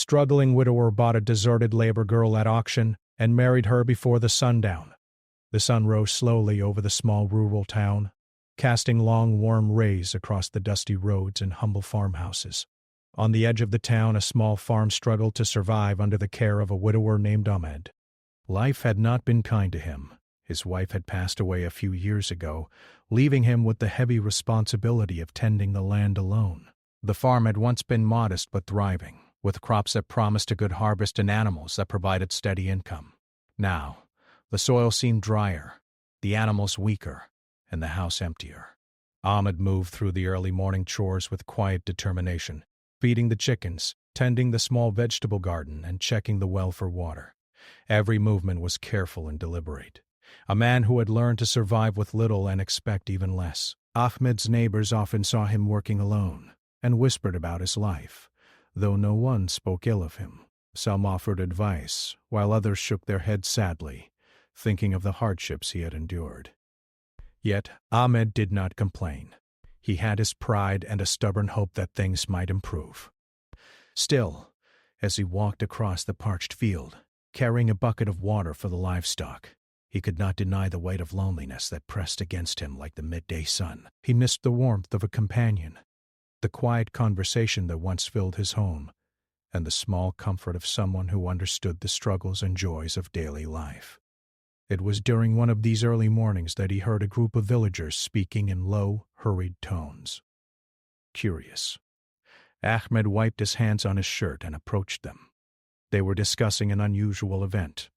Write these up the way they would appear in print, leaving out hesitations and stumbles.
struggling widower bought a deserted labor girl at auction and married her before the sundown. The sun rose slowly over the small rural town, casting long warm rays across the dusty roads and humble farmhouses. On the edge of the town, a small farm struggled to survive under the care of a widower named Ahmed. Life had not been kind to him. His wife had passed away a few years ago, leaving him with the heavy responsibility of tending the land alone. The farm had once been modest but thriving, with crops that promised a good harvest and animals that provided steady income. Now, the soil seemed drier, the animals weaker, and the house emptier. Ahmed moved through the early morning chores with quiet determination, feeding the chickens, tending the small vegetable garden, and checking the well for water. Every movement was careful and deliberate. A man who had learned to survive with little and expect even less. Ahmed's neighbors often saw him working alone and whispered about his life, though no one spoke ill of him. Some offered advice, while others shook their heads sadly, thinking of the hardships he had endured. Yet Ahmed did not complain. He had his pride and a stubborn hope that things might improve. Still, as he walked across the parched field, carrying a bucket of water for the livestock, he could not deny the weight of loneliness that pressed against him like the midday sun. He missed the warmth of a companion, the quiet conversation that once filled his home, and the small comfort of someone who understood the struggles and joys of daily life. It was during one of these early mornings that he heard a group of villagers speaking in low, hurried tones. Curious, Ahmed wiped his hands on his shirt and approached them. They were discussing an unusual event,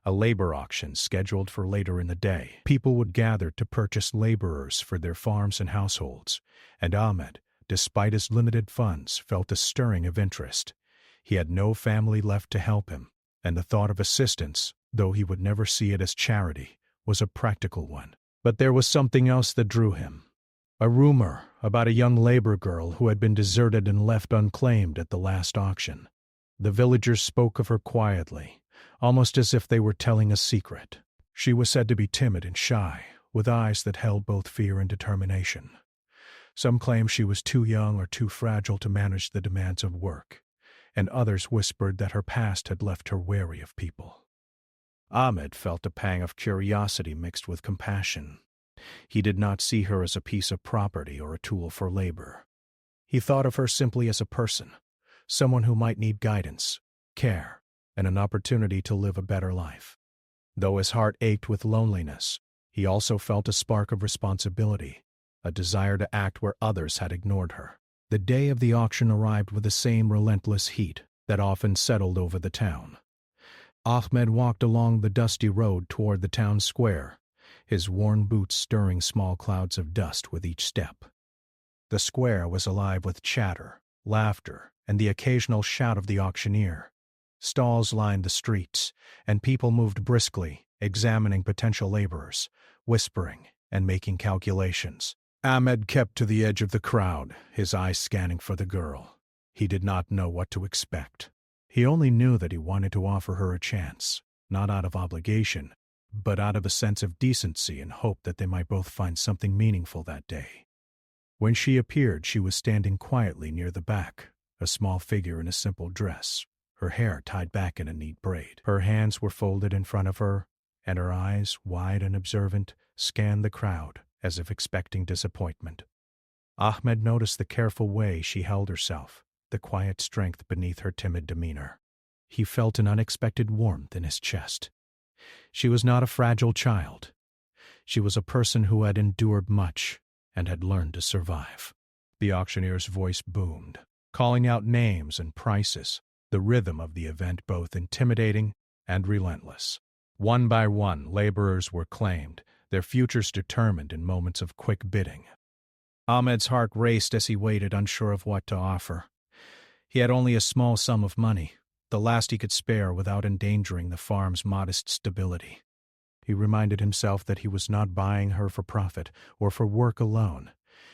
a labor auction scheduled for later in the day. People would gather to purchase laborers for their farms and households, and Ahmed, despite his limited funds, felt a stirring of interest. He had no family left to help him, and the thought of assistance, though he would never see it as charity, was a practical one. But there was something else that drew him. A rumor about a young labor girl who had been deserted and left unclaimed at the last auction. The villagers spoke of her quietly, almost as if they were telling a secret. She was said to be timid and shy, with eyes that held both fear and determination. Some claimed she was too young or too fragile to manage the demands of work, and others whispered that her past had left her wary of people. Ahmed felt a pang of curiosity mixed with compassion. He did not see her as a piece of property or a tool for labor. He thought of her simply as a person, someone who might need guidance, care, and an opportunity to live a better life. Though his heart ached with loneliness, he also felt a spark of responsibility, a desire to act where others had ignored her. The day of the auction arrived with the same relentless heat that often settled over the town. Ahmed walked along the dusty road toward the town square, his worn boots stirring small clouds of dust with each step. The square was alive with chatter, laughter, and the occasional shout of the auctioneer. Stalls lined the streets, and people moved briskly, examining potential laborers, whispering, and making calculations. Ahmed kept to the edge of the crowd, his eyes scanning for the girl. He did not know what to expect. He only knew that he wanted to offer her a chance, not out of obligation, but out of a sense of decency and hope that they might both find something meaningful that day. When she appeared, she was standing quietly near the back, a small figure in a simple dress, her hair tied back in a neat braid. Her hands were folded in front of her, and her eyes, wide and observant, scanned the crowd as if expecting disappointment. Ahmed noticed the careful way she held herself, the quiet strength beneath her timid demeanor. He felt an unexpected warmth in his chest. She was not a fragile child. She was a person who had endured much and had learned to survive. The auctioneer's voice boomed, calling out names and prices, the rhythm of the event both intimidating and relentless. One by one, laborers were claimed, their futures determined in moments of quick bidding. Ahmed's heart raced as he waited, unsure of what to offer. He had only a small sum of money, the last he could spare without endangering the farm's modest stability. He reminded himself that he was not buying her for profit or for work alone.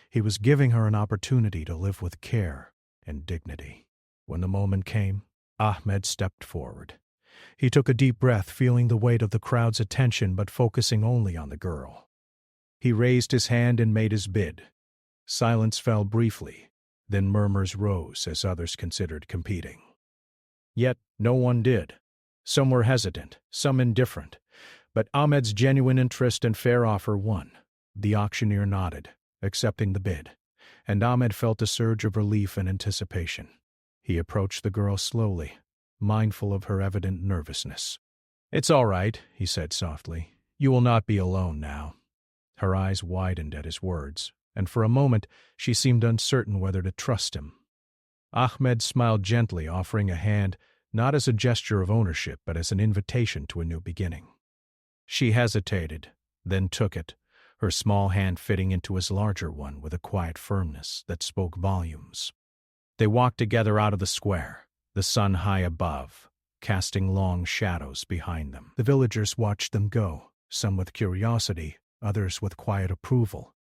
He was giving her an opportunity to live with care and dignity. When the moment came, Ahmed stepped forward. He took a deep breath, feeling the weight of the crowd's attention but focusing only on the girl. He raised his hand and made his bid. Silence fell briefly, then murmurs rose as others considered competing. Yet no one did. Some were hesitant, some indifferent, but Ahmed's genuine interest and fair offer won. The auctioneer nodded, accepting the bid, and Ahmed felt a surge of relief and anticipation. He approached the girl slowly, mindful of her evident nervousness. "It's all right," he said softly. "You will not be alone now." Her eyes widened at his words, and for a moment she seemed uncertain whether to trust him. Ahmed smiled gently, offering a hand, not as a gesture of ownership, but as an invitation to a new beginning. She hesitated, then took it, her small hand fitting into his larger one with a quiet firmness that spoke volumes. They walked together out of the square, the sun high above, casting long shadows behind them. The villagers watched them go, some with curiosity, others with quiet approval,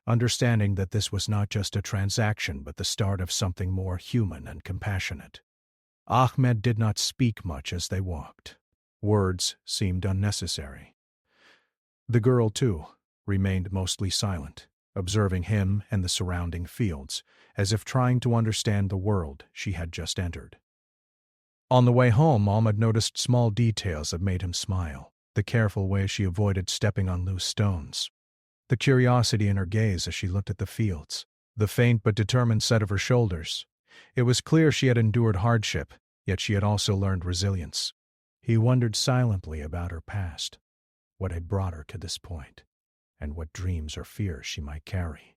understanding that this was not just a transaction but the start of something more human and compassionate. Ahmed did not speak much as they walked. Words seemed unnecessary. The girl, too, remained mostly silent, observing him and the surrounding fields, as if trying to understand the world she had just entered. On the way home, Ahmed noticed small details that made him smile, the careful way she avoided stepping on loose stones, the curiosity in her gaze as she looked at the fields, the faint but determined set of her shoulders. It was clear she had endured hardship, yet she had also learned resilience. He wondered silently about her past, what had brought her to this point, and what dreams or fears she might carry.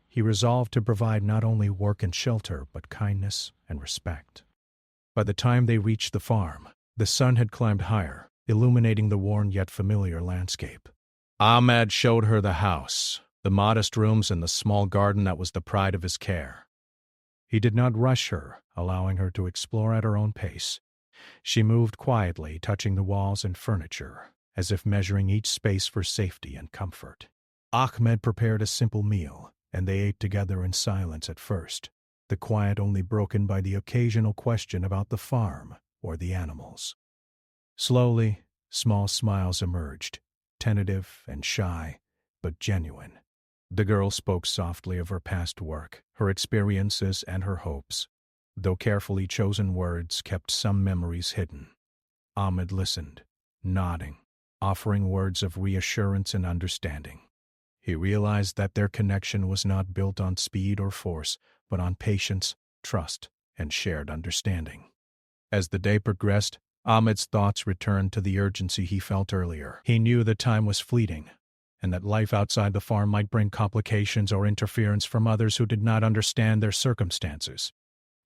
He resolved to provide not only work and shelter, but kindness and respect. By the time they reached the farm, the sun had climbed higher, illuminating the worn yet familiar landscape. Ahmed showed her the house, the modest rooms and the small garden that was the pride of his care. He did not rush her, allowing her to explore at her own pace. She moved quietly, touching the walls and furniture, as if measuring each space for safety and comfort. Ahmed prepared a simple meal, and they ate together in silence at first, the quiet only broken by the occasional question about the farm or the animals. Slowly, small smiles emerged, tentative and shy, but genuine. The girl spoke softly of her past work, her experiences and her hopes, though carefully chosen words kept some memories hidden. Ahmed listened, nodding, offering words of reassurance and understanding. He realized that their connection was not built on speed or force, but on patience, trust, and shared understanding. As the day progressed, Ahmed's thoughts returned to the urgency he felt earlier. He knew that time was fleeting, and that life outside the farm might bring complications or interference from others who did not understand their circumstances.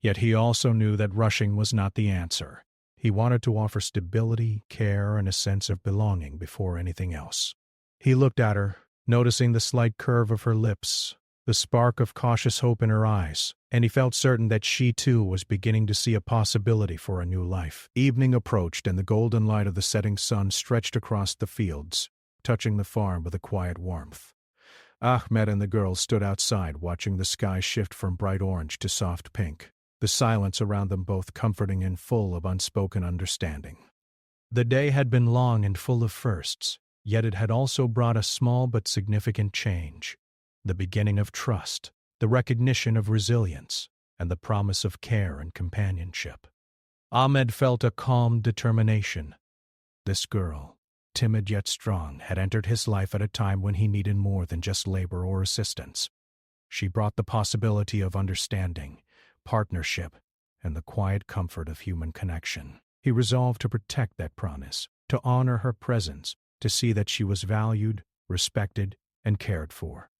Yet he also knew that rushing was not the answer. He wanted to offer stability, care, and a sense of belonging before anything else. He looked at her, noticing the slight curve of her lips, the spark of cautious hope in her eyes, and he felt certain that she too was beginning to see a possibility for a new life. Evening approached, and the golden light of the setting sun stretched across the fields, touching the farm with a quiet warmth. Ahmed and the girl stood outside, watching the sky shift from bright orange to soft pink, the silence around them both comforting and full of unspoken understanding. The day had been long and full of firsts, yet it had also brought a small but significant change, the beginning of trust, the recognition of resilience, and the promise of care and companionship. Ahmed felt a calm determination. This girl, timid yet strong, had entered his life at a time when he needed more than just labor or assistance. She brought the possibility of understanding, partnership, and the quiet comfort of human connection. He resolved to protect that promise, to honor her presence, to see that she was valued, respected, and cared for,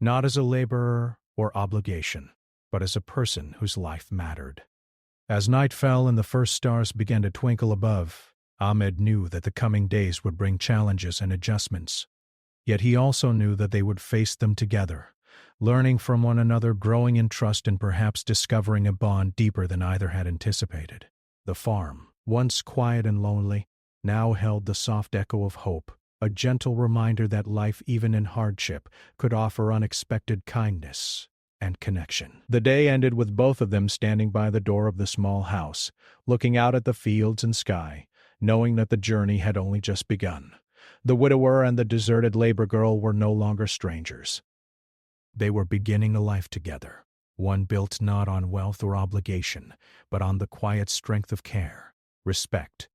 not as a laborer or obligation, but as a person whose life mattered. As night fell and the first stars began to twinkle above, Ahmed knew that the coming days would bring challenges and adjustments. Yet he also knew that they would face them together, learning from one another, growing in trust, and perhaps discovering a bond deeper than either had anticipated. The farm, once quiet and lonely, now held the soft echo of hope, a gentle reminder that life, even in hardship, could offer unexpected kindness and connection. The day ended with both of them standing by the door of the small house, looking out at the fields and sky, knowing that the journey had only just begun. The widower and the deserted labor girl were no longer strangers. They were beginning a life together, one built not on wealth or obligation, but on the quiet strength of care, respect,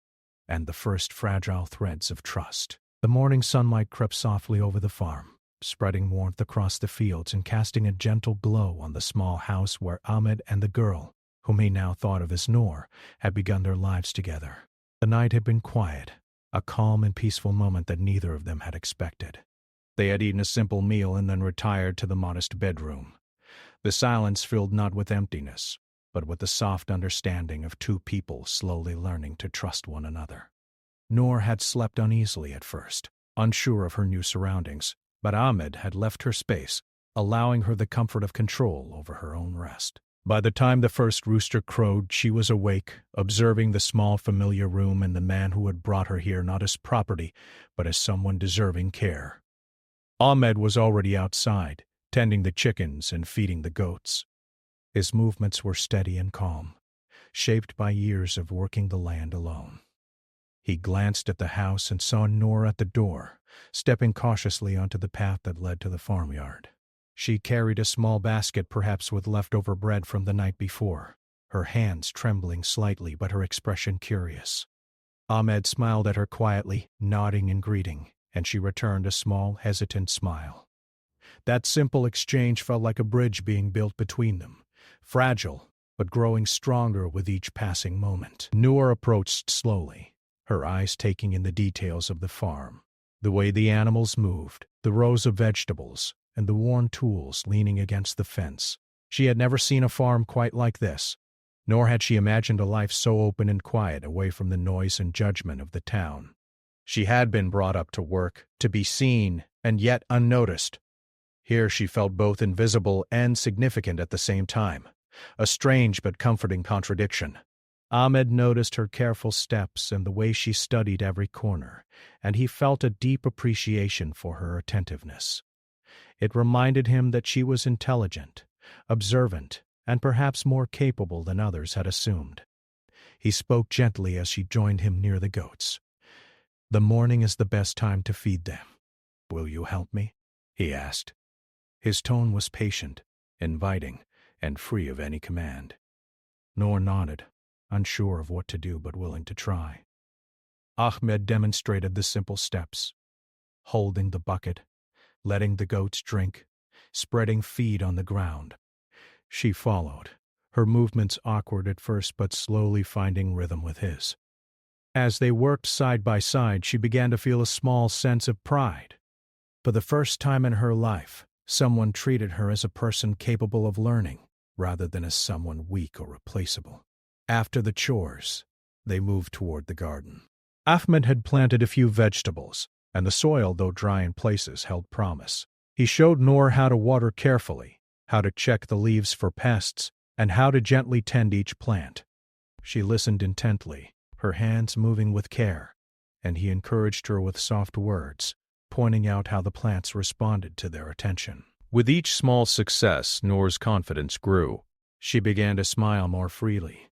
and the first fragile threads of trust. The morning sunlight crept softly over the farm, spreading warmth across the fields and casting a gentle glow on the small house where Ahmed and the girl, whom he now thought of as Noor, had begun their lives together. The night had been quiet, a calm and peaceful moment that neither of them had expected. They had eaten a simple meal and then retired to the modest bedroom. The silence filled not with emptiness, but with the soft understanding of two people slowly learning to trust one another. Noor had slept uneasily at first, unsure of her new surroundings, but Ahmed had left her space, allowing her the comfort of control over her own rest. By the time the first rooster crowed, she was awake, observing the small familiar room and the man who had brought her here not as property, but as someone deserving care. Ahmed was already outside, tending the chickens and feeding the goats. His movements were steady and calm, shaped by years of working the land alone. He glanced at the house and saw Noor at the door, stepping cautiously onto the path that led to the farmyard. She carried a small basket, perhaps with leftover bread from the night before, her hands trembling slightly but her expression curious. Ahmed smiled at her quietly, nodding in greeting, and she returned a small, hesitant smile. That simple exchange felt like a bridge being built between them, fragile, but growing stronger with each passing moment. Noor approached slowly, her eyes taking in the details of the farm, the way the animals moved, the rows of vegetables, and the worn tools leaning against the fence. She had never seen a farm quite like this, nor had she imagined a life so open and quiet away from the noise and judgment of the town. She had been brought up to work, to be seen, and yet unnoticed. Here she felt both invisible and significant at the same time, a strange but comforting contradiction. Ahmed noticed her careful steps and the way she studied every corner, and he felt a deep appreciation for her attentiveness. It reminded him that she was intelligent, observant, and perhaps more capable than others had assumed. He spoke gently as she joined him near the goats. "The morning is the best time to feed them. Will you help me?" he asked. His tone was patient, inviting, and free of any command. Noor nodded, unsure of what to do but willing to try. Ahmed demonstrated the simple steps, holding the bucket, letting the goats drink, spreading feed on the ground. She followed, her movements awkward at first but slowly finding rhythm with his. As they worked side by side, she began to feel a small sense of pride. For the first time in her life, someone treated her as a person capable of learning, rather than as someone weak or replaceable. After the chores, they moved toward the garden. Ahmed had planted a few vegetables, and the soil, though dry in places, held promise. He showed Noor how to water carefully, how to check the leaves for pests, and how to gently tend each plant. She listened intently, her hands moving with care, and he encouraged her with soft words, pointing out how the plants responded to their attention. With each small success, Noor's confidence grew. She began to smile more freely,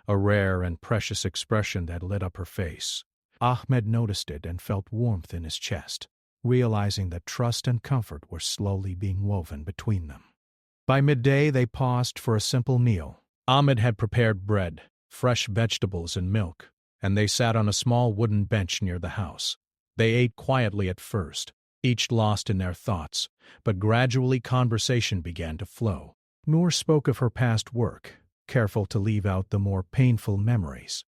a rare and precious expression that lit up her face. Ahmed noticed it and felt warmth in his chest, realizing that trust and comfort were slowly being woven between them. By midday, they paused for a simple meal. Ahmed had prepared bread, fresh vegetables, and milk, and they sat on a small wooden bench near the house. They ate quietly at first, each lost in their thoughts, but gradually conversation began to flow. Noor spoke of her past work, careful to leave out the more painful memories,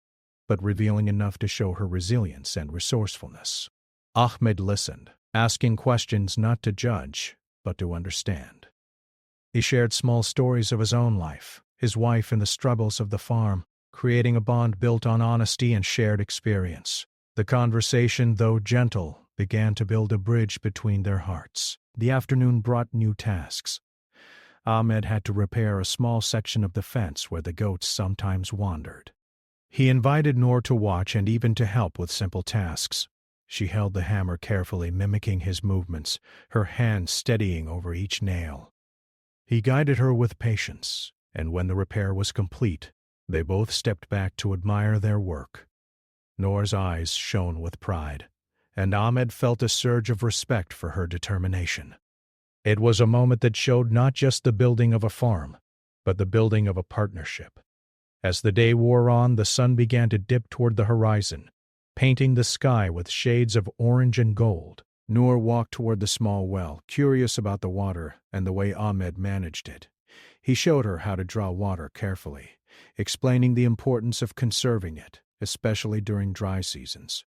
but revealing enough to show her resilience and resourcefulness. Ahmed listened, asking questions not to judge, but to understand. He shared small stories of his own life, his wife and the struggles of the farm, creating a bond built on honesty and shared experience. The conversation, though gentle, began to build a bridge between their hearts. The afternoon brought new tasks. Ahmed had to repair a small section of the fence where the goats sometimes wandered. He invited Noor to watch and even to help with simple tasks. She held the hammer carefully, mimicking his movements, her hands steadying over each nail. He guided her with patience, and when the repair was complete, they both stepped back to admire their work. Noor's eyes shone with pride, and Ahmed felt a surge of respect for her determination. It was a moment that showed not just the building of a farm, but the building of a partnership. As the day wore on, the sun began to dip toward the horizon, painting the sky with shades of orange and gold. Noor walked toward the small well, curious about the water and the way Ahmed managed it. He showed her how to draw water carefully, explaining the importance of conserving it, especially during dry seasons.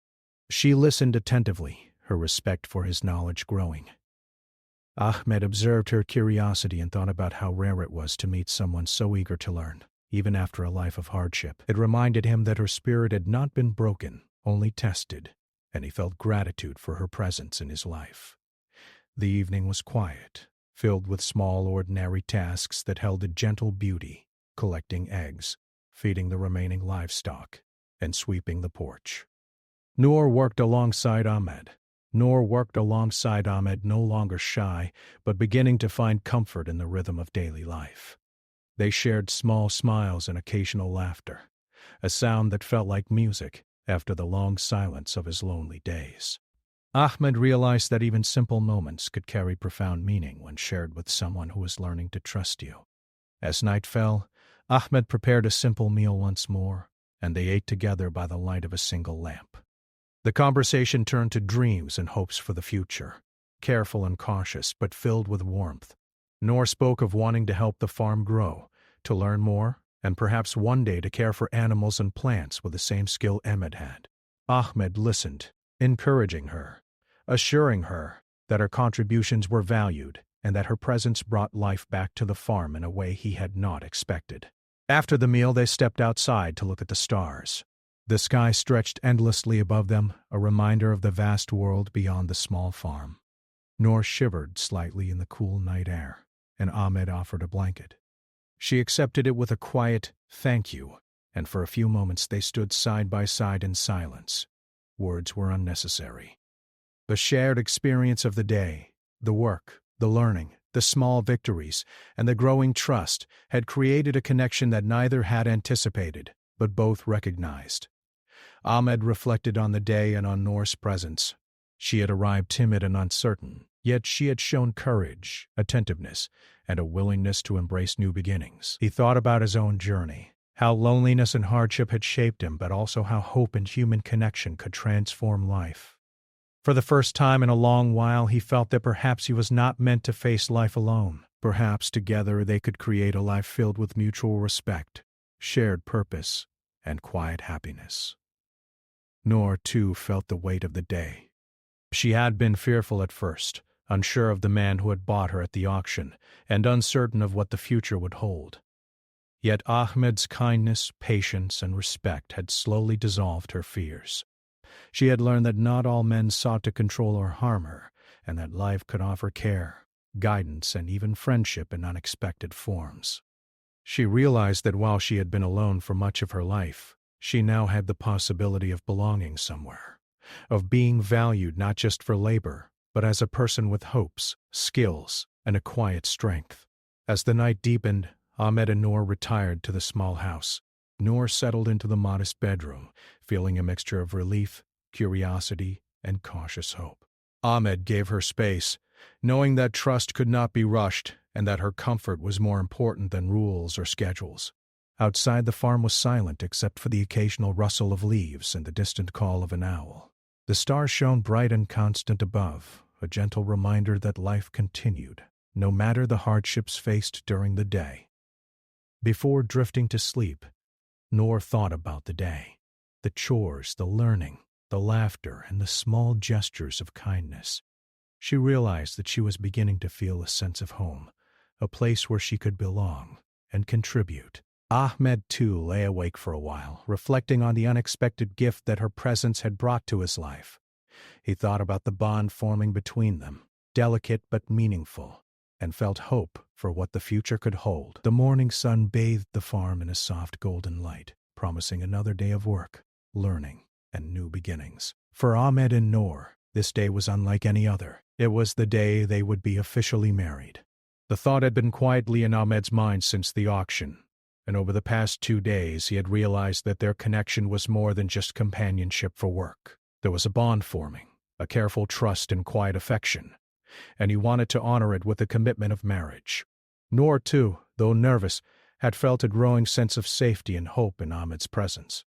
She listened attentively, her respect for his knowledge growing. Ahmed observed her curiosity and thought about how rare it was to meet someone so eager to learn, even after a life of hardship. It reminded him that her spirit had not been broken, only tested, and he felt gratitude for her presence in his life. The evening was quiet, filled with small ordinary tasks that held a gentle beauty, collecting eggs, feeding the remaining livestock, and sweeping the porch. Noor worked alongside Ahmed, no longer shy, but beginning to find comfort in the rhythm of daily life. They shared small smiles and occasional laughter, a sound that felt like music after the long silence of his lonely days. Ahmed realized that even simple moments could carry profound meaning when shared with someone who was learning to trust you. As night fell, Ahmed prepared a simple meal once more, and they ate together by the light of a single lamp. The conversation turned to dreams and hopes for the future, careful and cautious, but filled with warmth. Noor spoke of wanting to help the farm grow, to learn more, and perhaps one day to care for animals and plants with the same skill Ahmed had. Ahmed listened, encouraging her, assuring her that her contributions were valued and that her presence brought life back to the farm in a way he had not expected. After the meal, they stepped outside to look at the stars. The sky stretched endlessly above them, a reminder of the vast world beyond the small farm. Noor shivered slightly in the cool night air, and Ahmed offered a blanket. She accepted it with a quiet "thank you," and for a few moments they stood side by side in silence. Words were unnecessary. The shared experience of the day, the work, the learning, the small victories, and the growing trust had created a connection that neither had anticipated, but both recognized. Ahmed reflected on the day and on Noor's presence. She had arrived timid and uncertain, yet she had shown courage, attentiveness, and a willingness to embrace new beginnings. He thought about his own journey, how loneliness and hardship had shaped him, but also how hope and human connection could transform life. For the first time in a long while, he felt that perhaps he was not meant to face life alone. Perhaps together they could create a life filled with mutual respect, shared purpose, and quiet happiness. Noor, too, felt the weight of the day. She had been fearful at first, unsure of the man who had bought her at the auction, and uncertain of what the future would hold. Yet Ahmed's kindness, patience, and respect had slowly dissolved her fears. She had learned that not all men sought to control or harm her, and that life could offer care, guidance, and even friendship in unexpected forms. She realized that while she had been alone for much of her life, she now had the possibility of belonging somewhere, of being valued not just for labor, but as a person with hopes, skills, and a quiet strength. As the night deepened, Ahmed and Noor retired to the small house. Noor settled into the modest bedroom, feeling a mixture of relief, curiosity, and cautious hope. Ahmed gave her space, knowing that trust could not be rushed and that her comfort was more important than rules or schedules. Outside, the farm was silent except for the occasional rustle of leaves and the distant call of an owl. The stars shone bright and constant above, a gentle reminder that life continued, no matter the hardships faced during the day. Before drifting to sleep, Noor thought about the day, the chores, the learning, the laughter, and the small gestures of kindness. She realized that she was beginning to feel a sense of home, a place where she could belong and contribute. Ahmed, too, lay awake for a while, reflecting on the unexpected gift that her presence had brought to his life. He thought about the bond forming between them, delicate but meaningful, and felt hope for what the future could hold. The morning sun bathed the farm in a soft golden light, promising another day of work, learning, and new beginnings. For Ahmed and Noor, this day was unlike any other. It was the day they would be officially married. The thought had been quietly in Ahmed's mind since the auction, and over the past 2 days he had realized that their connection was more than just companionship for work. There was a bond forming, a careful trust and quiet affection, and he wanted to honor it with the commitment of marriage. Noor, too, though nervous, had felt a growing sense of safety and hope in Ahmed's presence.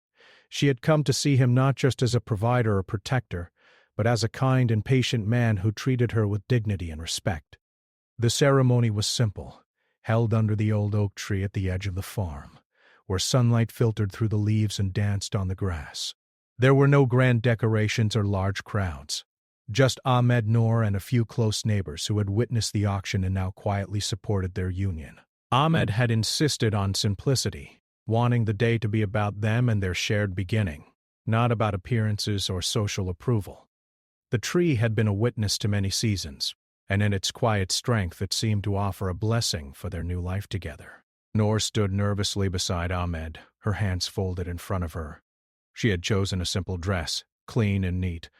She had come to see him not just as a provider or protector, but as a kind and patient man who treated her with dignity and respect. The ceremony was simple, held under the old oak tree at the edge of the farm, where sunlight filtered through the leaves and danced on the grass. There were no grand decorations or large crowds, just Ahmed, Noor, and a few close neighbors who had witnessed the auction and now quietly supported their union. Ahmed had insisted on simplicity, wanting the day to be about them and their shared beginning, not about appearances or social approval. The tree had been a witness to many seasons, and in its quiet strength it seemed to offer a blessing for their new life together. Noor stood nervously beside Ahmed, her hands folded in front of her. She had chosen a simple dress, clean and neat,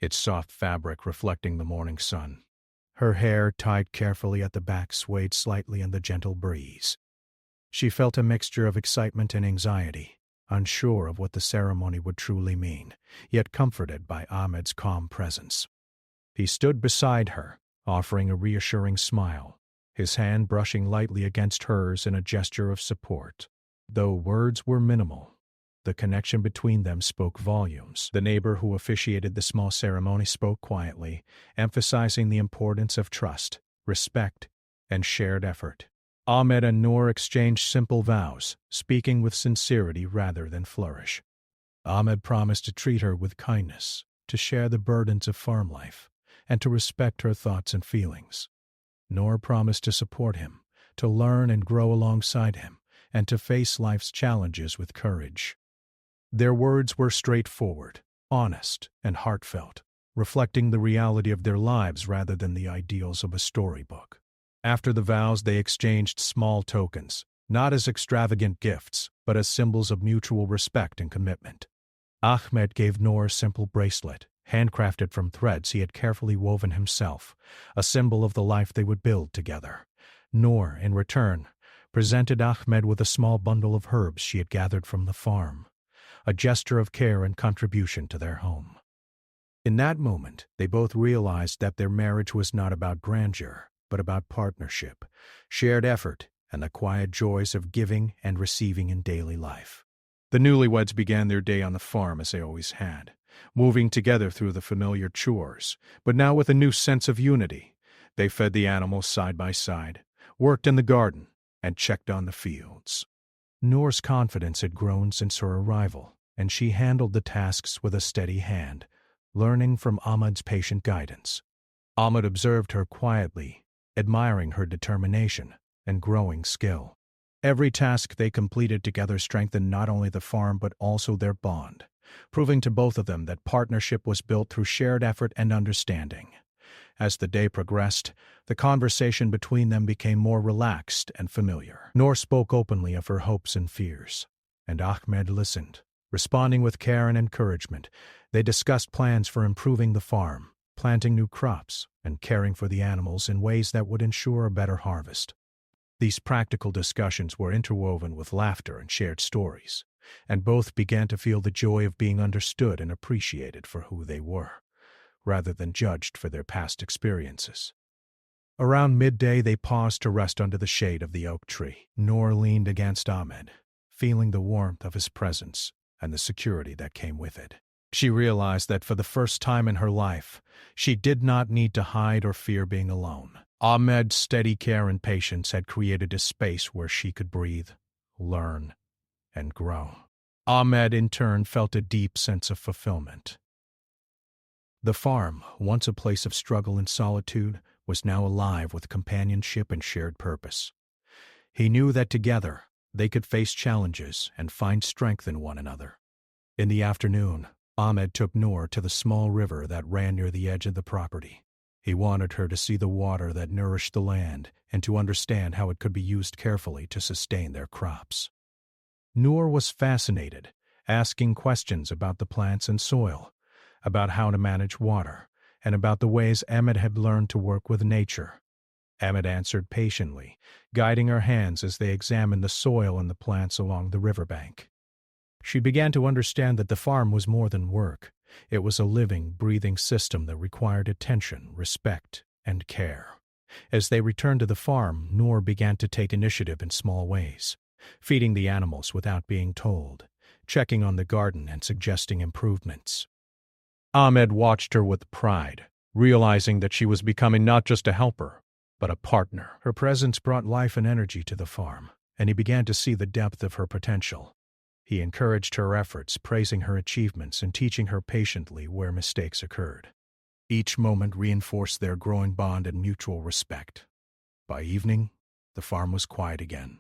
its soft fabric reflecting the morning sun. Her hair, tied carefully at the back, swayed slightly in the gentle breeze. She felt a mixture of excitement and anxiety, unsure of what the ceremony would truly mean, yet comforted by Ahmed's calm presence. He stood beside her, offering a reassuring smile, his hand brushing lightly against hers in a gesture of support. Though words were minimal, the connection between them spoke volumes. The neighbor who officiated the small ceremony spoke quietly, emphasizing the importance of trust, respect, and shared effort. Ahmed and Noor exchanged simple vows, speaking with sincerity rather than flourish. Ahmed promised to treat her with kindness, to share the burdens of farm life, and to respect her thoughts and feelings. Noor promised to support him, to learn and grow alongside him, and to face life's challenges with courage. Their words were straightforward, honest, and heartfelt, reflecting the reality of their lives rather than the ideals of a storybook. After the vows, they exchanged small tokens, not as extravagant gifts, but as symbols of mutual respect and commitment. Ahmed gave Noor a simple bracelet, handcrafted from threads he had carefully woven himself, a symbol of the life they would build together. Noor, in return, presented Ahmed with a small bundle of herbs she had gathered from the farm, a gesture of care and contribution to their home. In that moment, they both realized that their marriage was not about grandeur, but about partnership, shared effort, and the quiet joys of giving and receiving in daily life. The newlyweds began their day on the farm as they always had, moving together through the familiar chores, but now with a new sense of unity. They fed the animals side by side, worked in the garden, and checked on the fields. Noor's confidence had grown since her arrival, and she handled the tasks with a steady hand, learning from Ahmed's patient guidance. Ahmed observed her quietly, admiring her determination and growing skill. Every task they completed together strengthened not only the farm but also their bond, proving to both of them that partnership was built through shared effort and understanding. As the day progressed, the conversation between them became more relaxed and familiar. Noor spoke openly of her hopes and fears, and Ahmed listened, responding with care and encouragement. They discussed plans for improving the farm, planting new crops, and caring for the animals in ways that would ensure a better harvest. These practical discussions were interwoven with laughter and shared stories, and both began to feel the joy of being understood and appreciated for who they were, rather than judged for their past experiences. Around midday, they paused to rest under the shade of the oak tree. Noor leaned against Ahmed, feeling the warmth of his presence and the security that came with it. She realized that for the first time in her life, she did not need to hide or fear being alone. Ahmed's steady care and patience had created a space where she could breathe, learn, and grow. Ahmed, in turn, felt a deep sense of fulfillment. The farm, once a place of struggle and solitude, was now alive with companionship and shared purpose. He knew that together they could face challenges and find strength in one another. In the afternoon, Ahmed took Noor to the small river that ran near the edge of the property. He wanted her to see the water that nourished the land and to understand how it could be used carefully to sustain their crops. Noor was fascinated, asking questions about the plants and soil, about how to manage water, and about the ways Ahmed had learned to work with nature. Ahmed answered patiently, guiding her hands as they examined the soil and the plants along the riverbank. She began to understand that the farm was more than work. It was a living, breathing system that required attention, respect, and care. As they returned to the farm, Noor began to take initiative in small ways, feeding the animals without being told, checking on the garden and suggesting improvements. Ahmed watched her with pride, realizing that she was becoming not just a helper, but a partner. Her presence brought life and energy to the farm, and he began to see the depth of her potential. He encouraged her efforts, praising her achievements and teaching her patiently where mistakes occurred. Each moment reinforced their growing bond and mutual respect. By evening, the farm was quiet again,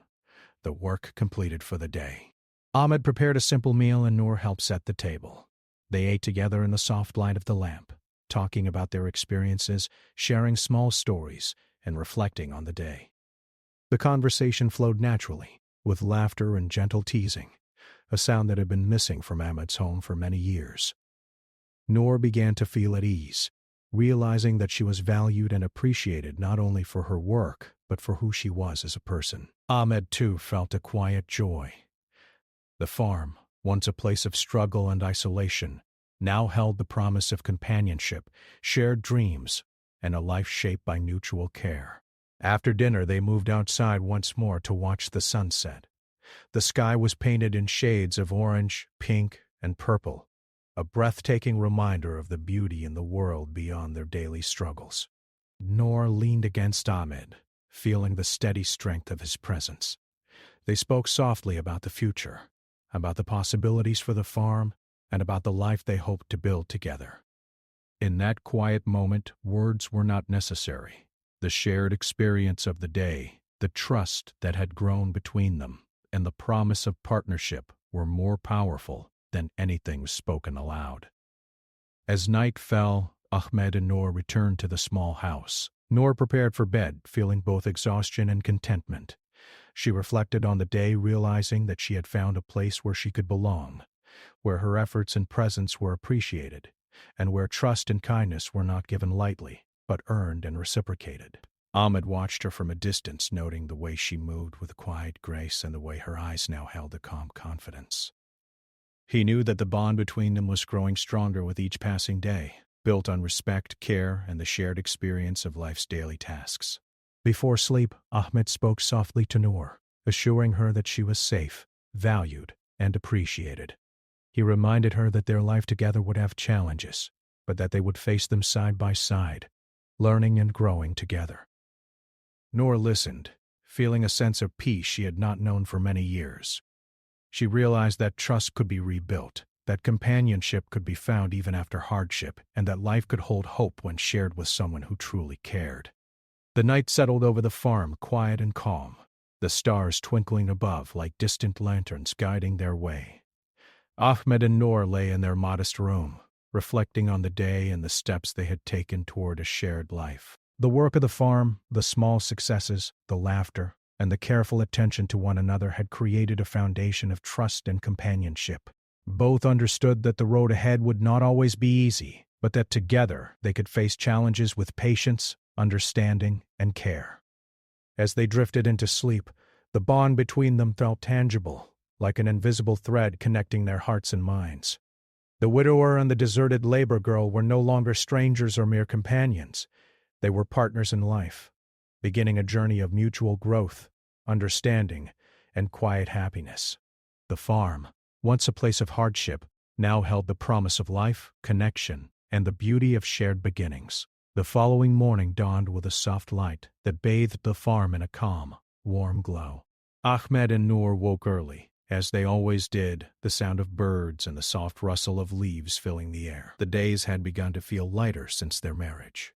the work completed for the day. Ahmed prepared a simple meal and Noor helped set the table. They ate together in the soft light of the lamp, talking about their experiences, sharing small stories, and reflecting on the day. The conversation flowed naturally, with laughter and gentle teasing, a sound that had been missing from Ahmed's home for many years. Noor began to feel at ease, realizing that she was valued and appreciated not only for her work, but for who she was as a person. Ahmed, too, felt a quiet joy. The farm, once a place of struggle and isolation, now held the promise of companionship, shared dreams, and a life shaped by mutual care. After dinner, they moved outside once more to watch the sunset. The sky was painted in shades of orange, pink, and purple, a breathtaking reminder of the beauty in the world beyond their daily struggles. Noor leaned against Ahmed, feeling the steady strength of his presence. They spoke softly about the future, about the possibilities for the farm, and about the life they hoped to build together. In that quiet moment, words were not necessary. The shared experience of the day, the trust that had grown between them, and the promise of partnership were more powerful than anything spoken aloud. As night fell, Ahmed and Noor returned to the small house. Noor prepared for bed, feeling both exhaustion and contentment. She reflected on the day, realizing that she had found a place where she could belong, where her efforts and presence were appreciated, and where trust and kindness were not given lightly, but earned and reciprocated. Ahmed watched her from a distance, noting the way she moved with quiet grace and the way her eyes now held a calm confidence. He knew that the bond between them was growing stronger with each passing day, built on respect, care, and the shared experience of life's daily tasks. Before sleep, Ahmed spoke softly to Noor, assuring her that she was safe, valued, and appreciated. He reminded her that their life together would have challenges, but that they would face them side by side, learning and growing together. Noor listened, feeling a sense of peace she had not known for many years. She realized that trust could be rebuilt, that companionship could be found even after hardship, and that life could hold hope when shared with someone who truly cared. The night settled over the farm, quiet and calm, the stars twinkling above like distant lanterns guiding their way. Ahmed and Noor lay in their modest room, reflecting on the day and the steps they had taken toward a shared life. The work of the farm, the small successes, the laughter, and the careful attention to one another had created a foundation of trust and companionship. Both understood that the road ahead would not always be easy, but that together they could face challenges with patience, understanding, and care. As they drifted into sleep, the bond between them felt tangible, like an invisible thread connecting their hearts and minds. The widower and the deserted labor girl were no longer strangers or mere companions. They were partners in life, beginning a journey of mutual growth, understanding, and quiet happiness. The farm, once a place of hardship, now held the promise of life, connection, and the beauty of shared beginnings. The following morning dawned with a soft light that bathed the farm in a calm, warm glow. Ahmed and Noor woke early, as they always did, the sound of birds and the soft rustle of leaves filling the air. The days had begun to feel lighter since their marriage.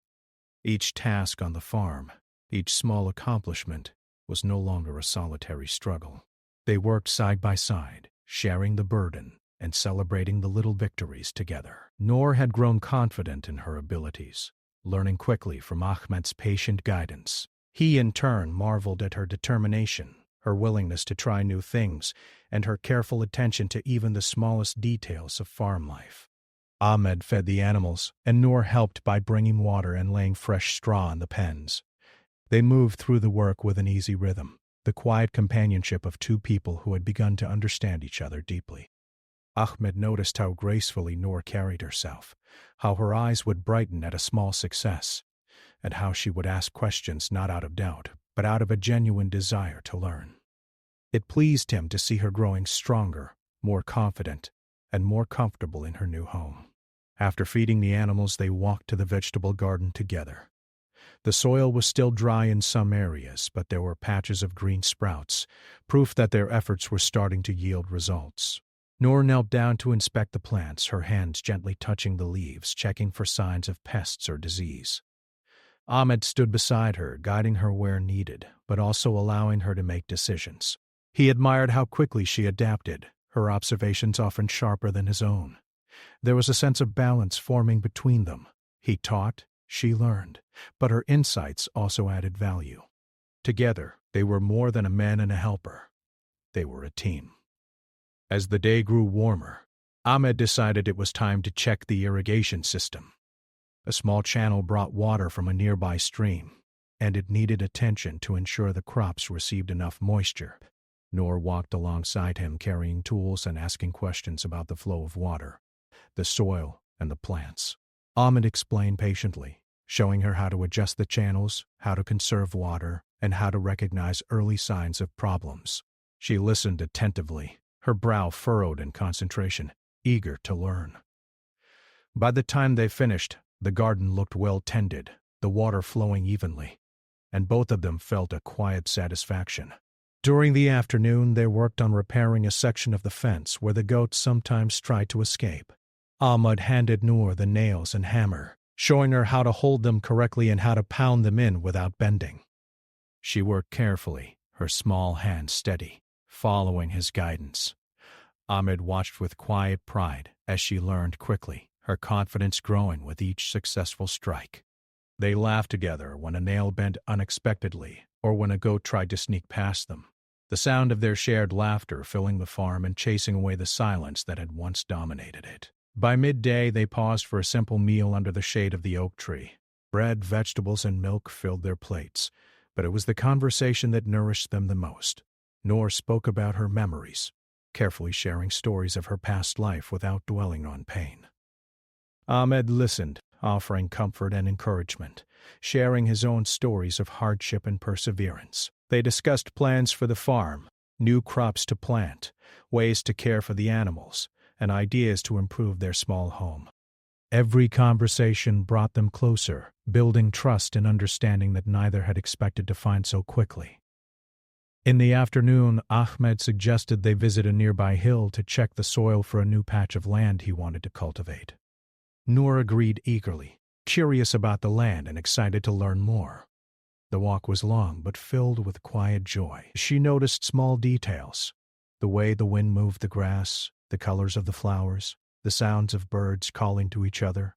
Each task on the farm, each small accomplishment, was no longer a solitary struggle. They worked side by side, sharing the burden and celebrating the little victories together. Noor had grown confident in her abilities, learning quickly from Ahmed's patient guidance. He, in turn, marveled at her determination, her willingness to try new things, and her careful attention to even the smallest details of farm life. Ahmed fed the animals, and Noor helped by bringing water and laying fresh straw in the pens. They moved through the work with an easy rhythm, the quiet companionship of two people who had begun to understand each other deeply. Ahmed noticed how gracefully Noor carried herself, how her eyes would brighten at a small success, and how she would ask questions not out of doubt, but out of a genuine desire to learn. It pleased him to see her growing stronger, more confident, and more comfortable in her new home. After feeding the animals, they walked to the vegetable garden together. The soil was still dry in some areas, but there were patches of green sprouts, proof that their efforts were starting to yield results. Noor knelt down to inspect the plants, her hands gently touching the leaves, checking for signs of pests or disease. Ahmed stood beside her, guiding her where needed, but also allowing her to make decisions. He admired how quickly she adapted, her observations often sharper than his own. There was a sense of balance forming between them. He taught, she learned, but her insights also added value. Together, they were more than a man and a helper. They were a team. As the day grew warmer, Ahmed decided it was time to check the irrigation system. A small channel brought water from a nearby stream, and it needed attention to ensure the crops received enough moisture. Noor walked alongside him, carrying tools and asking questions about the flow of water, the soil, and the plants. Ahmed explained patiently, showing her how to adjust the channels, how to conserve water, and how to recognize early signs of problems. She listened attentively, her brow furrowed in concentration, eager to learn. By the time they finished, the garden looked well tended, the water flowing evenly, and both of them felt a quiet satisfaction. During the afternoon, they worked on repairing a section of the fence where the goats sometimes tried to escape. Ahmed handed Noor the nails and hammer, showing her how to hold them correctly and how to pound them in without bending. She worked carefully, her small hands steady, following his guidance. Ahmed watched with quiet pride as she learned quickly, her confidence growing with each successful strike. They laughed together when a nail bent unexpectedly or when a goat tried to sneak past them, the sound of their shared laughter filling the farm and chasing away the silence that had once dominated it. By midday, they paused for a simple meal under the shade of the oak tree. Bread, vegetables, and milk filled their plates, but it was the conversation that nourished them the most. Noor spoke about her memories, carefully sharing stories of her past life without dwelling on pain. Ahmed listened, offering comfort and encouragement, sharing his own stories of hardship and perseverance. They discussed plans for the farm, new crops to plant, ways to care for the animals, and ideas to improve their small home. Every conversation brought them closer, building trust and understanding that neither had expected to find so quickly. In the afternoon, Ahmed suggested they visit a nearby hill to check the soil for a new patch of land he wanted to cultivate. Noor agreed eagerly, curious about the land and excited to learn more. The walk was long but filled with quiet joy. She noticed small details, the way the wind moved the grass, the colors of the flowers, the sounds of birds calling to each other.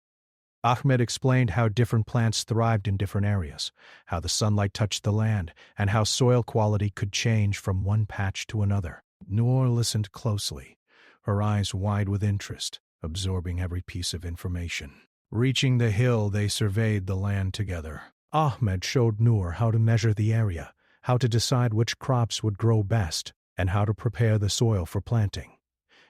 Ahmed explained how different plants thrived in different areas, how the sunlight touched the land, and how soil quality could change from one patch to another. Noor listened closely, her eyes wide with interest, absorbing every piece of information. Reaching the hill, they surveyed the land together. Ahmed showed Noor how to measure the area, how to decide which crops would grow best, and how to prepare the soil for planting.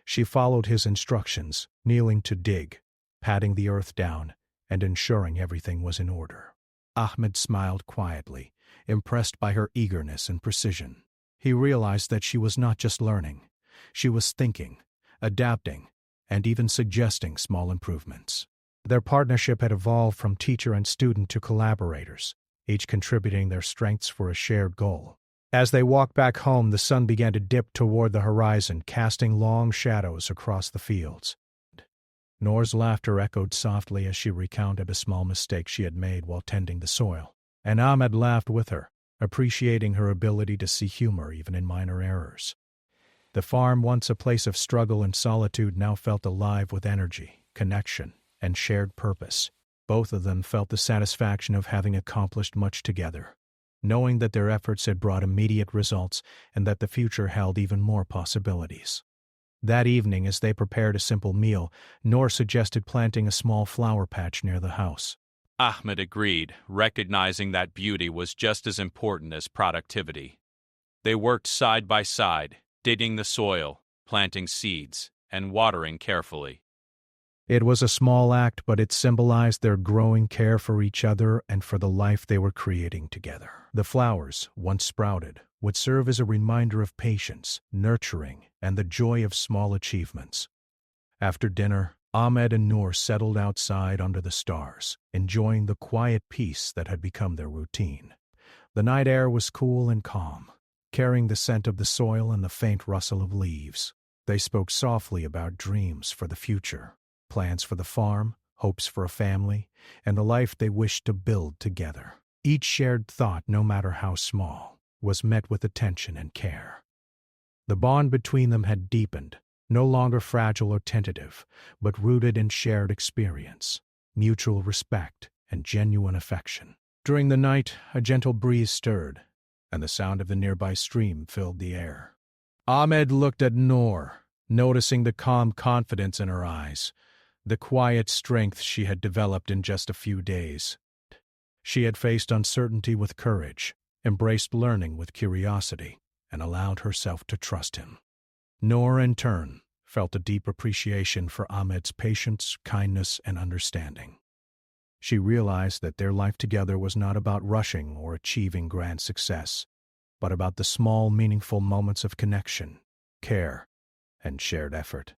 She followed his instructions, kneeling to dig, patting the earth down, and ensuring everything was in order. Ahmed smiled quietly, impressed by her eagerness and precision. He realized that she was not just learning. She was thinking, adapting, and even suggesting small improvements. Their partnership had evolved from teacher and student to collaborators, each contributing their strengths for a shared goal. As they walked back home, the sun began to dip toward the horizon, casting long shadows across the fields. Noor's laughter echoed softly as she recounted a small mistake she had made while tending the soil, and Ahmed laughed with her, appreciating her ability to see humor even in minor errors. The farm, once a place of struggle and solitude, now felt alive with energy, connection, and shared purpose. Both of them felt the satisfaction of having accomplished much together, knowing that their efforts had brought immediate results and that the future held even more possibilities. That evening, as they prepared a simple meal, Noor suggested planting a small flower patch near the house. Ahmed agreed, recognizing that beauty was just as important as productivity. They worked side by side, digging the soil, planting seeds, and watering carefully. It was a small act, but it symbolized their growing care for each other and for the life they were creating together. The flowers, once sprouted, would serve as a reminder of patience, nurturing, and the joy of small achievements. After dinner, Ahmed and Noor settled outside under the stars, enjoying the quiet peace that had become their routine. The night air was cool and calm, carrying the scent of the soil and the faint rustle of leaves. They spoke softly about dreams for the future, plans for the farm, hopes for a family, and the life they wished to build together. Each shared thought, no matter how small, was met with attention and care. The bond between them had deepened, no longer fragile or tentative, but rooted in shared experience, mutual respect, and genuine affection. During the night, a gentle breeze stirred, and the sound of the nearby stream filled the air. Ahmed looked at Noor, noticing the calm confidence in her eyes, the quiet strength she had developed in just a few days. She had faced uncertainty with courage, embraced learning with curiosity, and allowed herself to trust him. Noor, in turn, felt a deep appreciation for Ahmed's patience, kindness, and understanding. She realized that their life together was not about rushing or achieving grand success, but about the small, meaningful moments of connection, care, and shared effort.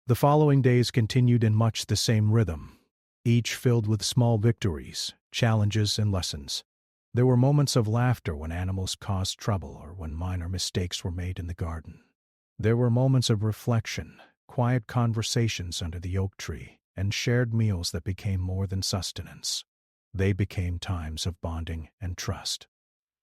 The following days continued in much the same rhythm, each filled with small victories, challenges, and lessons. There were moments of laughter when animals caused trouble or when minor mistakes were made in the garden. There were moments of reflection, quiet conversations under the oak tree, and shared meals that became more than sustenance. They became times of bonding and trust.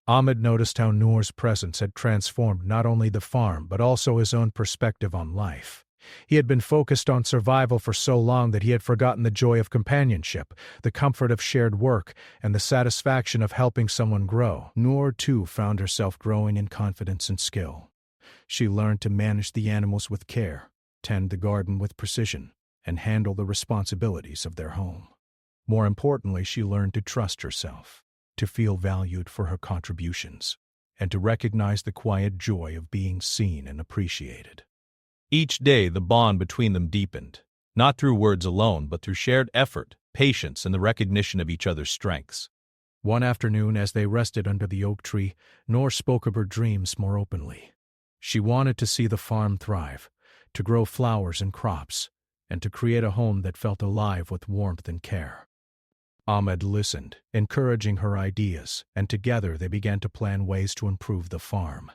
Ahmed noticed how Noor's presence had transformed not only the farm but also his own perspective on life. He had been focused on survival for so long that he had forgotten the joy of companionship, the comfort of shared work, and the satisfaction of helping someone grow. Noor, too, found herself growing in confidence and skill. She learned to manage the animals with care, tend the garden with precision, and handle the responsibilities of their home. More importantly, she learned to trust herself, to feel valued for her contributions, and to recognize the quiet joy of being seen and appreciated. Each day the bond between them deepened, not through words alone, but through shared effort, patience, and the recognition of each other's strengths. One afternoon, as they rested under the oak tree, Noor spoke of her dreams more openly. She wanted to see the farm thrive, to grow flowers and crops, and to create a home that felt alive with warmth and care. Ahmed listened, encouraging her ideas, and together they began to plan ways to improve the farm.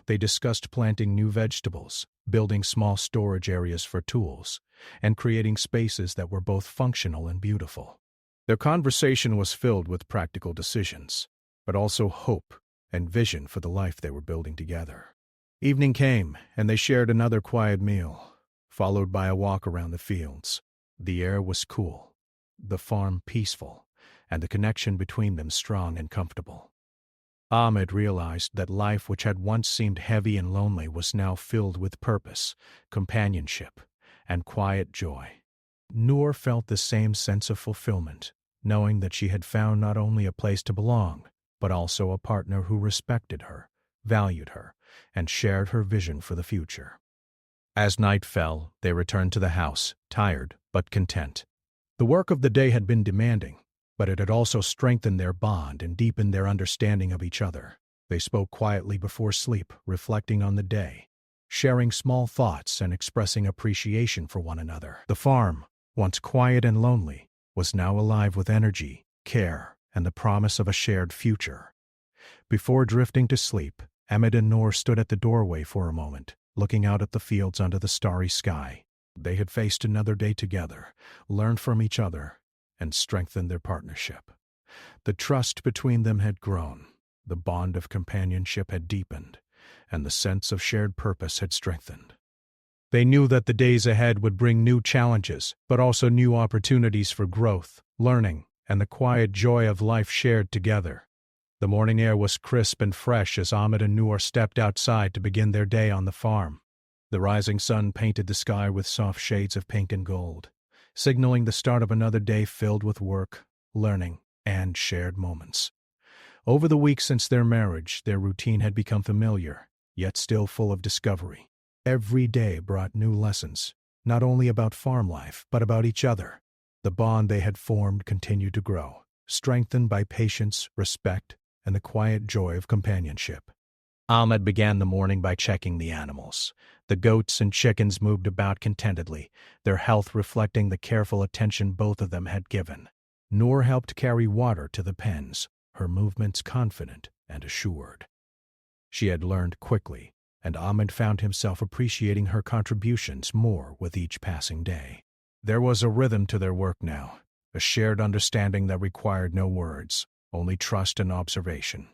They discussed planting new vegetables, building small storage areas for tools, and creating spaces that were both functional and beautiful. Their conversation was filled with practical decisions, but also hope and vision for the life they were building together. Evening came, and they shared another quiet meal, followed by a walk around the fields. The air was cool, the farm peaceful, and the connection between them strong and comfortable. Ahmed realized that life, which had once seemed heavy and lonely, was now filled with purpose, companionship, and quiet joy. Noor felt the same sense of fulfillment, knowing that she had found not only a place to belong, but also a partner who respected her, valued her, and shared her vision for the future. As night fell, they returned to the house, tired but content. The work of the day had been demanding, but it had also strengthened their bond and deepened their understanding of each other. They spoke quietly before sleep, reflecting on the day, sharing small thoughts and expressing appreciation for one another. The farm, once quiet and lonely, was now alive with energy, care, and the promise of a shared future. Before drifting to sleep, Ahmed and Noor stood at the doorway for a moment, looking out at the fields under the starry sky. They had faced another day together, learned from each other, and strengthened their partnership. The trust between them had grown, the bond of companionship had deepened, and the sense of shared purpose had strengthened. They knew that the days ahead would bring new challenges, but also new opportunities for growth, learning, and the quiet joy of life shared together. The morning air was crisp and fresh as Ahmed and Noor stepped outside to begin their day on the farm. The rising sun painted the sky with soft shades of pink and gold, signaling the start of another day filled with work, learning, and shared moments. Over the weeks since their marriage, their routine had become familiar, yet still full of discovery. Every day brought new lessons, not only about farm life, but about each other. The bond they had formed continued to grow, strengthened by patience, respect, and the quiet joy of companionship. Ahmed began the morning by checking the animals. The goats and chickens moved about contentedly, their health reflecting the careful attention both of them had given. Noor helped carry water to the pens, her movements confident and assured. She had learned quickly, and Ahmed found himself appreciating her contributions more with each passing day. There was a rhythm to their work now, a shared understanding that required no words, only trust and observation.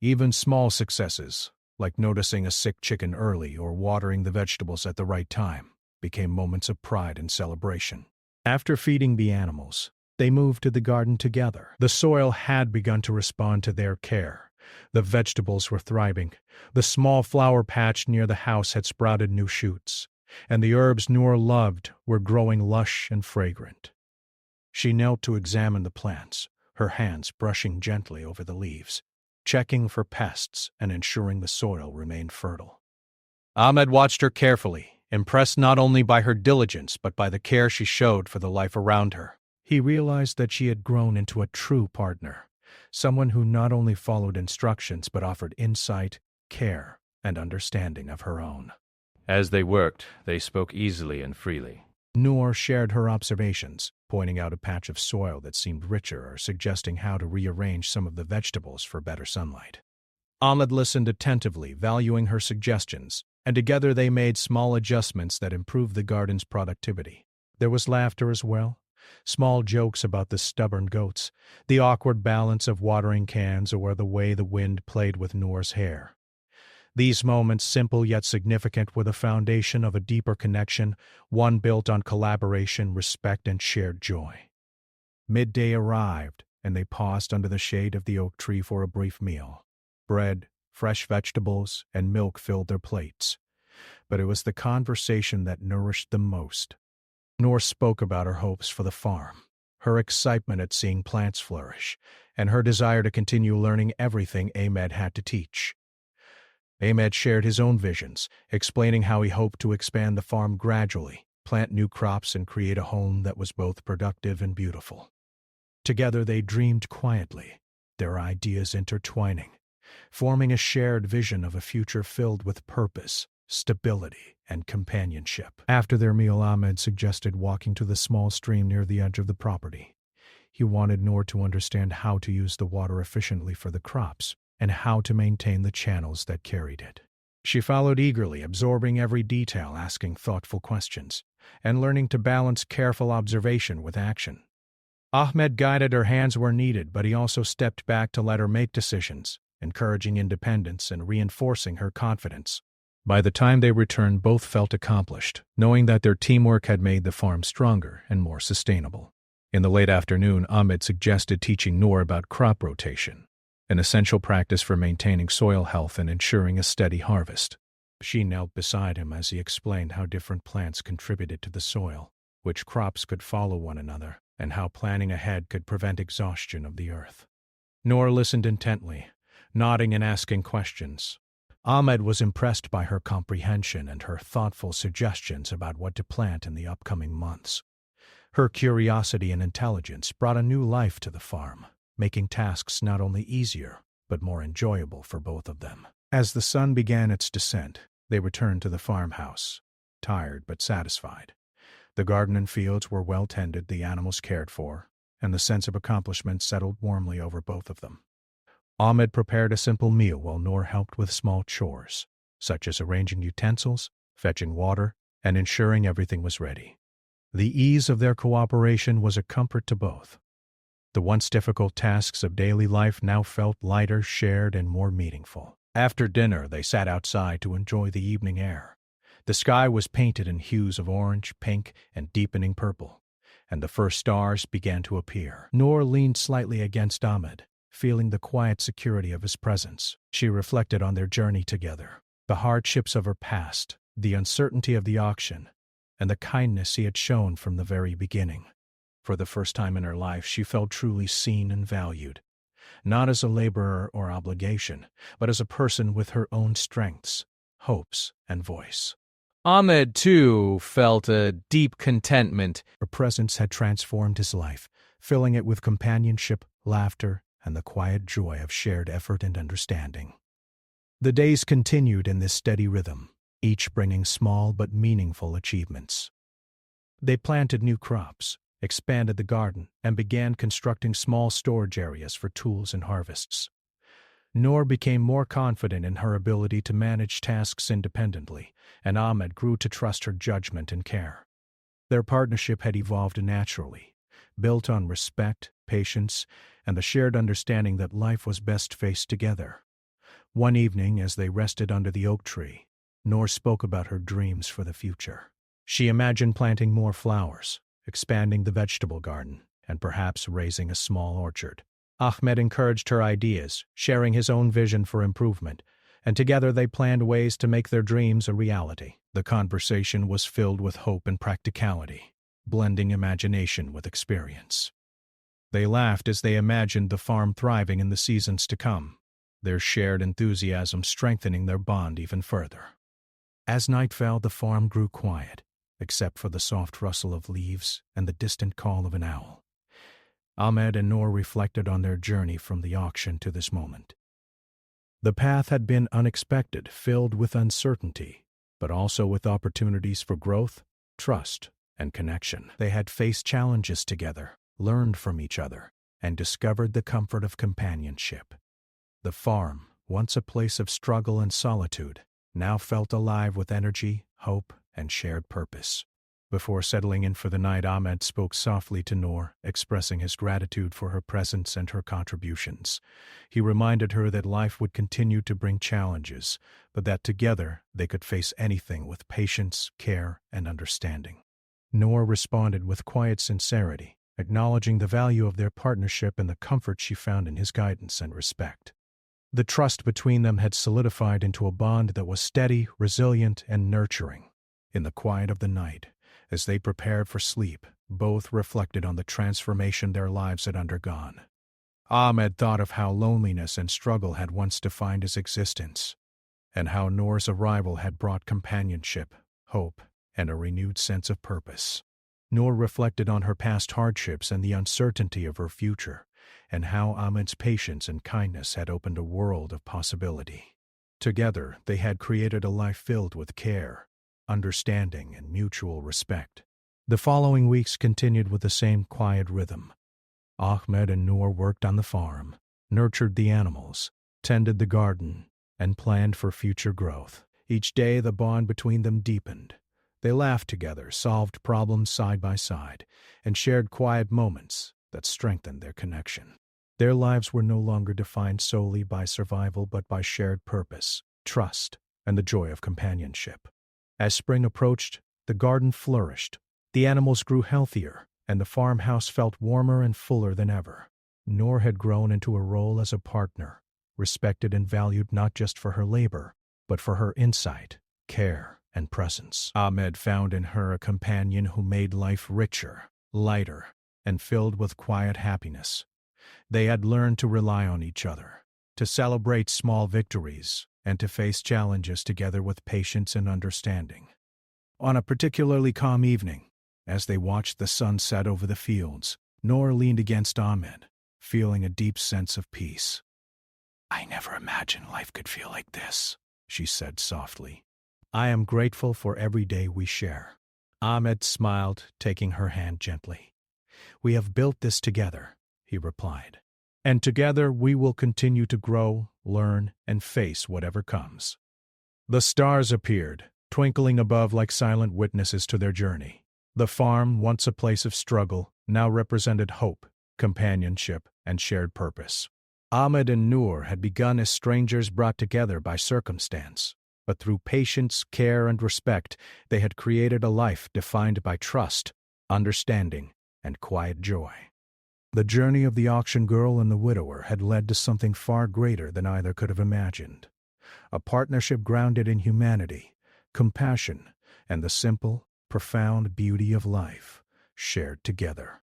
Even small successes, like noticing a sick chicken early or watering the vegetables at the right time, became moments of pride and celebration. After feeding the animals, they moved to the garden together. The soil had begun to respond to their care. The vegetables were thriving. The small flower patch near the house had sprouted new shoots, and the herbs Noor loved were growing lush and fragrant. She knelt to examine the plants, her hands brushing gently over the leaves, checking for pests and ensuring the soil remained fertile. Ahmed watched her carefully, impressed not only by her diligence but by the care she showed for the life around her. He realized that she had grown into a true partner, someone who not only followed instructions but offered insight, care, and understanding of her own. As they worked, they spoke easily and freely. Noor shared her observations, pointing out a patch of soil that seemed richer or suggesting how to rearrange some of the vegetables for better sunlight. Ahmed listened attentively, valuing her suggestions, and together they made small adjustments that improved the garden's productivity. There was laughter as well, small jokes about the stubborn goats, the awkward balance of watering cans, or the way the wind played with Noor's hair. These moments, simple yet significant, were the foundation of a deeper connection, one built on collaboration, respect, and shared joy. Midday arrived, and they paused under the shade of the oak tree for a brief meal. Bread, fresh vegetables, and milk filled their plates. But it was the conversation that nourished them most. Noor spoke about her hopes for the farm, her excitement at seeing plants flourish, and her desire to continue learning everything Ahmed had to teach. Ahmed shared his own visions, explaining how he hoped to expand the farm gradually, plant new crops, and create a home that was both productive and beautiful. Together they dreamed quietly, their ideas intertwining, forming a shared vision of a future filled with purpose, stability, and companionship. After their meal, Ahmed suggested walking to the small stream near the edge of the property. He wanted Noor to understand how to use the water efficiently for the crops, and how to maintain the channels that carried it. She followed eagerly, absorbing every detail, asking thoughtful questions, and learning to balance careful observation with action. Ahmed guided her hands where needed, but he also stepped back to let her make decisions, encouraging independence and reinforcing her confidence. By the time they returned, both felt accomplished, knowing that their teamwork had made the farm stronger and more sustainable. In the late afternoon, Ahmed suggested teaching Noor about crop rotation, an essential practice for maintaining soil health and ensuring a steady harvest. She knelt beside him as he explained how different plants contributed to the soil, which crops could follow one another, and how planning ahead could prevent exhaustion of the earth. Noor listened intently, nodding and asking questions. Ahmed was impressed by her comprehension and her thoughtful suggestions about what to plant in the upcoming months. Her curiosity and intelligence brought a new life to the farm, making tasks not only easier, but more enjoyable for both of them. As the sun began its descent, they returned to the farmhouse, tired but satisfied. The garden and fields were well tended, the animals cared for, and the sense of accomplishment settled warmly over both of them. Ahmed prepared a simple meal while Noor helped with small chores, such as arranging utensils, fetching water, and ensuring everything was ready. The ease of their cooperation was a comfort to both. The once difficult tasks of daily life now felt lighter, shared, and more meaningful. After dinner, they sat outside to enjoy the evening air. The sky was painted in hues of orange, pink, and deepening purple, and the first stars began to appear. Noor leaned slightly against Ahmed, feeling the quiet security of his presence. She reflected on their journey together, the hardships of her past, the uncertainty of the auction, and the kindness he had shown from the very beginning. For the first time in her life, she felt truly seen and valued, not as a laborer or obligation, but as a person with her own strengths, hopes, and voice. Ahmed, too, felt a deep contentment. Her presence had transformed his life, filling it with companionship, laughter, and the quiet joy of shared effort and understanding. The days continued in this steady rhythm, each bringing small but meaningful achievements. They planted new crops, expanded the garden, and began constructing small storage areas for tools and harvests. Noor became more confident in her ability to manage tasks independently, and Ahmed grew to trust her judgment and care. Their partnership had evolved naturally, built on respect, patience, and the shared understanding that life was best faced together. One evening, as they rested under the oak tree, Noor spoke about her dreams for the future. She imagined planting more flowers, expanding the vegetable garden, and perhaps raising a small orchard. Ahmed encouraged her ideas, sharing his own vision for improvement, and together they planned ways to make their dreams a reality. The conversation was filled with hope and practicality, blending imagination with experience. They laughed as they imagined the farm thriving in the seasons to come, their shared enthusiasm strengthening their bond even further. As night fell, the farm grew quiet, except for the soft rustle of leaves and the distant call of an owl. Ahmed and Noor reflected on their journey from the auction to this moment. The path had been unexpected, filled with uncertainty, but also with opportunities for growth, trust, and connection. They had faced challenges together, learned from each other, and discovered the comfort of companionship. The farm, once a place of struggle and solitude, now felt alive with energy, hope, and shared purpose. Before settling in for the night, Ahmed spoke softly to Noor, expressing his gratitude for her presence and her contributions. He reminded her that life would continue to bring challenges, but that together they could face anything with patience, care, and understanding. Noor responded with quiet sincerity, acknowledging the value of their partnership and the comfort she found in his guidance and respect. The trust between them had solidified into a bond that was steady, resilient, and nurturing. In the quiet of the night, as they prepared for sleep, both reflected on the transformation their lives had undergone. Ahmed thought of how loneliness and struggle had once defined his existence, and how Noor's arrival had brought companionship, hope, and a renewed sense of purpose. Noor reflected on her past hardships and the uncertainty of her future, and how Ahmed's patience and kindness had opened a world of possibility. Together, they had created a life filled with care, understanding, and mutual respect. The following weeks continued with the same quiet rhythm. Ahmed and Noor worked on the farm, nurtured the animals, tended the garden, and planned for future growth. Each day the bond between them deepened. They laughed together, solved problems side by side, and shared quiet moments that strengthened their connection. Their lives were no longer defined solely by survival but by shared purpose, trust, and the joy of companionship. As spring approached, the garden flourished, the animals grew healthier, and the farmhouse felt warmer and fuller than ever. Noor had grown into a role as a partner, respected and valued not just for her labor, but for her insight, care, and presence. Ahmed found in her a companion who made life richer, lighter, and filled with quiet happiness. They had learned to rely on each other, to celebrate small victories, and to face challenges together with patience and understanding. On a particularly calm evening, as they watched the sun set over the fields, Noor leaned against Ahmed, feeling a deep sense of peace. "I never imagined life could feel like this," she said softly. "I am grateful for every day we share." Ahmed smiled, taking her hand gently. "We have built this together," he replied. "And together we will continue to grow, learn, and face whatever comes." The stars appeared, twinkling above like silent witnesses to their journey. The farm, once a place of struggle, now represented hope, companionship, and shared purpose. Ahmed and Noor had begun as strangers brought together by circumstance, but through patience, care, and respect, they had created a life defined by trust, understanding, and quiet joy. The journey of the auction girl and the widower had led to something far greater than either could have imagined. A partnership grounded in humanity, compassion, and the simple, profound beauty of life, shared together.